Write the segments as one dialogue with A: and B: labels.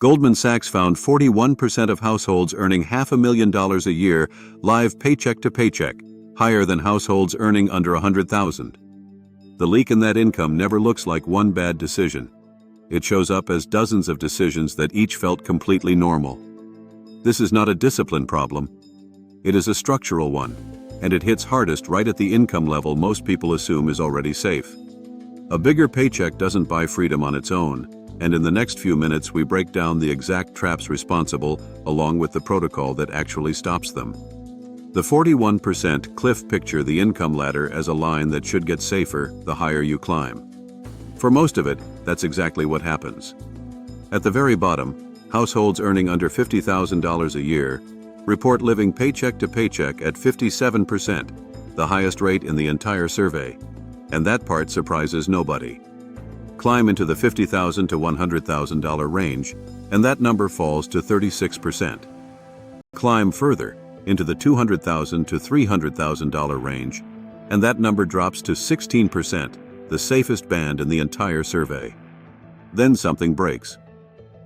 A: Goldman Sachs found 41% of households earning $500,000 a year live paycheck to paycheck, higher than households earning under $100,000. The leak in that income never looks like one bad decision. It shows up as dozens of decisions that each felt completely normal. This is not a discipline problem. It is a structural one, and it hits hardest right at the income level most people assume is already safe. A bigger paycheck doesn't buy freedom on its own, and in the next few minutes we break down the exact traps responsible along with the protocol that actually stops them. The 41% cliff picture the income ladder as a line that should get safer the higher you climb. For most of it, that's exactly what happens. At the very bottom, households earning under $50,000 a year report living paycheck to paycheck at 57%, the highest rate in the entire survey, and that part surprises nobody. Climb into the $50,000 to $100,000 range, and that number falls to 36%. Climb further into the $200,000 to $300,000 range, and that number drops to 16%, the safest band in the entire survey. Then something breaks.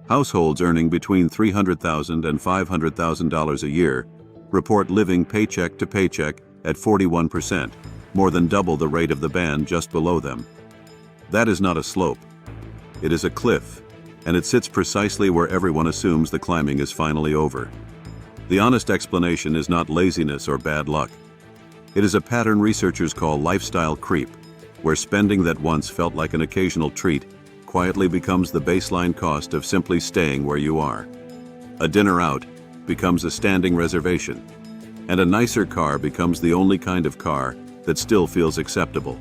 A: Households earning between $300,000 and $500,000 a year report living paycheck to paycheck at 41%, more than double the rate of the band just below them. That is not a slope. It is a cliff, and it sits precisely where everyone assumes the climbing is finally over. The honest explanation is not laziness or bad luck. It is a pattern researchers call lifestyle creep, where spending that once felt like an occasional treat quietly becomes the baseline cost of simply staying where you are. A dinner out becomes a standing reservation, and a nicer car becomes the only kind of car that still feels acceptable.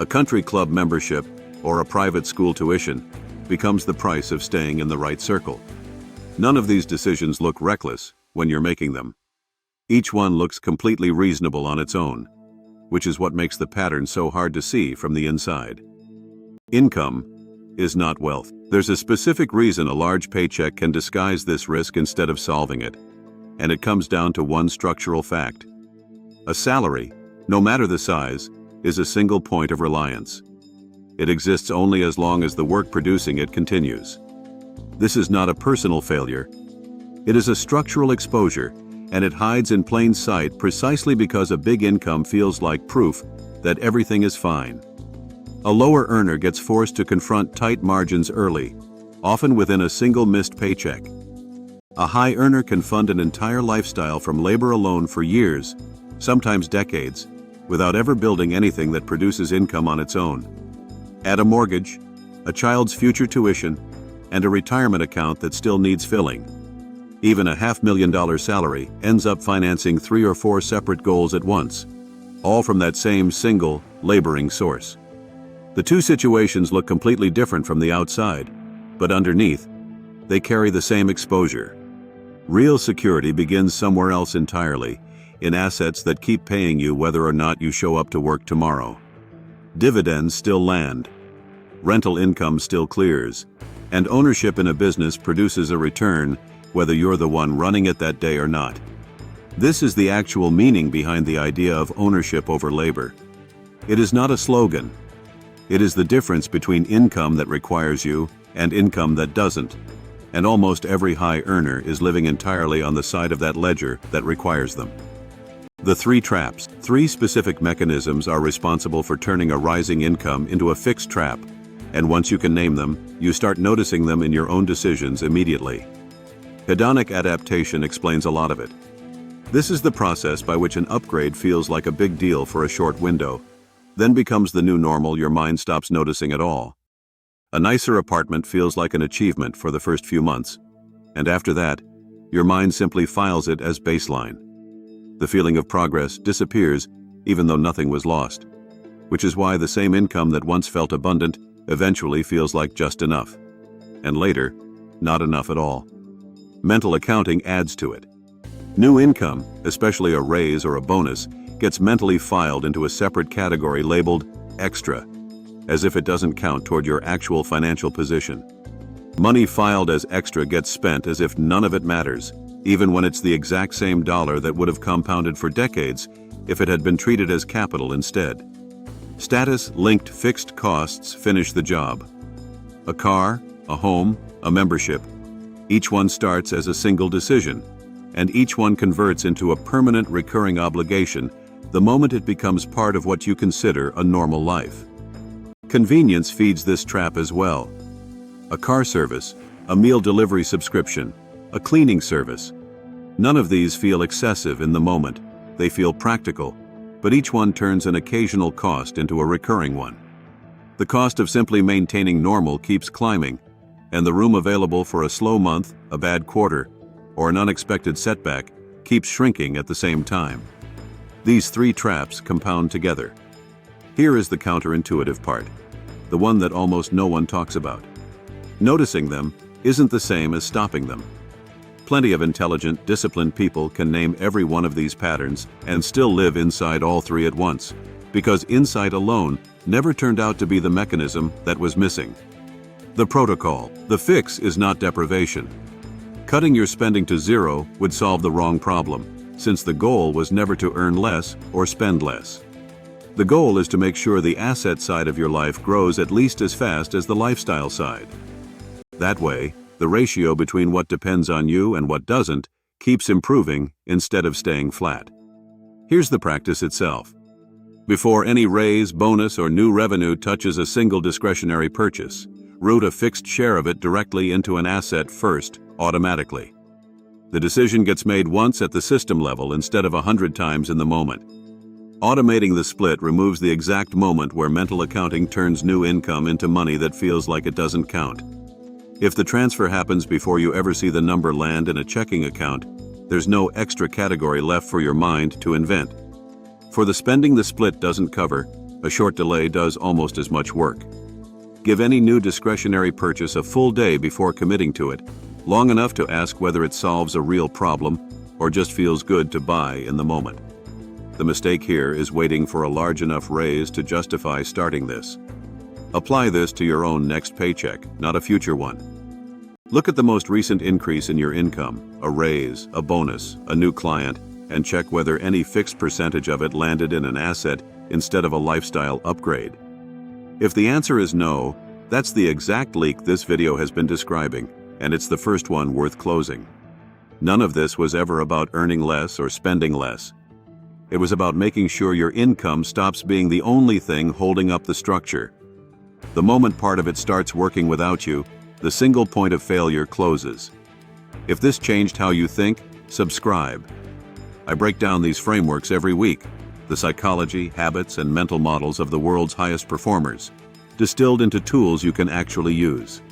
A: A country club membership or a private school tuition becomes the price of staying in the right circle. None of these decisions look reckless when you're making them. Each one looks completely reasonable on its own, which is what makes the pattern so hard to see from the inside. Income is not wealth. There's a specific reason a large paycheck can disguise this risk instead of solving it, and it comes down to one structural fact. A salary, no matter the size, is a single point of reliance. It exists only as long as the work producing it continues. This is not a personal failure. It is a structural exposure, and it hides in plain sight precisely because a big income feels like proof that everything is fine. A lower earner gets forced to confront tight margins early, often within a single missed paycheck. A high earner can fund an entire lifestyle from labor alone for years, sometimes decades, without ever building anything that produces income on its own. Add a mortgage, a child's future tuition, and a retirement account that still needs filling. Even a $500,000 salary ends up financing 3 or 4 separate goals at once, all from that same single, laboring source. The two situations look completely different from the outside, but underneath, they carry the same exposure. Real security begins somewhere else entirely, in assets that keep paying you whether or not you show up to work tomorrow. Dividends still land, rental income still clears, and ownership in a business produces a return whether you're the one running it that day or not. This is the actual meaning behind the idea of ownership over labor. It is not a slogan. It is the difference between income that requires you and income that doesn't, and almost every high earner is living entirely on the side of that ledger that requires them. The 3 traps. 3 specific mechanisms are responsible for turning a rising income into a fixed trap, and once you can name them, you start noticing them in your own decisions immediately. Hedonic adaptation explains a lot of it. This is the process by which an upgrade feels like a big deal for a short window, then becomes the new normal your mind stops noticing at all. A nicer apartment feels like an achievement for the first few months, and after that, your mind simply files it as baseline. The feeling of progress disappears even though nothing was lost, which is why the same income that once felt abundant eventually feels like just enough, and later, not enough at all. Mental accounting adds to it. New income, especially a raise or a bonus, gets mentally filed into a separate category labeled extra, as if it doesn't count toward your actual financial position. Money filed as extra gets spent as if none of it matters, even when it's the exact same dollar that would have compounded for decades if it had been treated as capital instead. Status-linked fixed costs finish the job. A car, a home, a membership, Each one starts as a single decision, and each one converts into a permanent recurring obligation the moment it becomes part of what you consider a normal life. Convenience feeds this trap as well. A car service, a meal delivery subscription, a cleaning service. None of these feel excessive in the moment. They feel practical, but each one turns an occasional cost into a recurring one. The cost of simply maintaining normal keeps climbing, and the room available for a slow month, a bad quarter, or an unexpected setback keeps shrinking at the same time. These three traps compound together. Here is the counterintuitive part, the one that almost no one talks about. Noticing them isn't the same as stopping them. Plenty of intelligent, disciplined people can name every one of these patterns and still live inside all three at once, because insight alone never turned out to be the mechanism that was missing. The protocol. The fix is not deprivation. Cutting your spending to zero would solve the wrong problem, since the goal was never to earn less or spend less. The goal is to make sure the asset side of your life grows at least as fast as the lifestyle side. That way, the ratio between what depends on you and what doesn't keeps improving instead of staying flat. Here's the practice itself. Before any raise, bonus, or new revenue touches a single discretionary purchase, route a fixed share of it directly into an asset first, automatically. The decision gets made once at the system level instead of 100 times in the moment. Automating the split removes the exact moment where mental accounting turns new income into money that feels like it doesn't count. If the transfer happens before you ever see the number land in a checking account, there's no extra category left for your mind to invent. For the spending the split doesn't cover, a short delay does almost as much work. Give any new discretionary purchase a full day before committing to it, long enough to ask whether it solves a real problem or just feels good to buy in the moment. The mistake here is waiting for a large enough raise to justify starting this. Apply this to your own next paycheck, not a future one. Look at the most recent increase in your income, a raise, a bonus, a new client, and check whether any fixed percentage of it landed in an asset instead of a lifestyle upgrade. If the answer is no, that's the exact leak this video has been describing, and it's the first one worth closing. None of this was ever about earning less or spending less. It was about making sure your income stops being the only thing holding up the structure. The moment part of it starts working without you, the single point of failure closes. If this changed how you think, subscribe. I break down these frameworks every week, the psychology, habits, and mental models of the world's highest performers, distilled into tools you can actually use.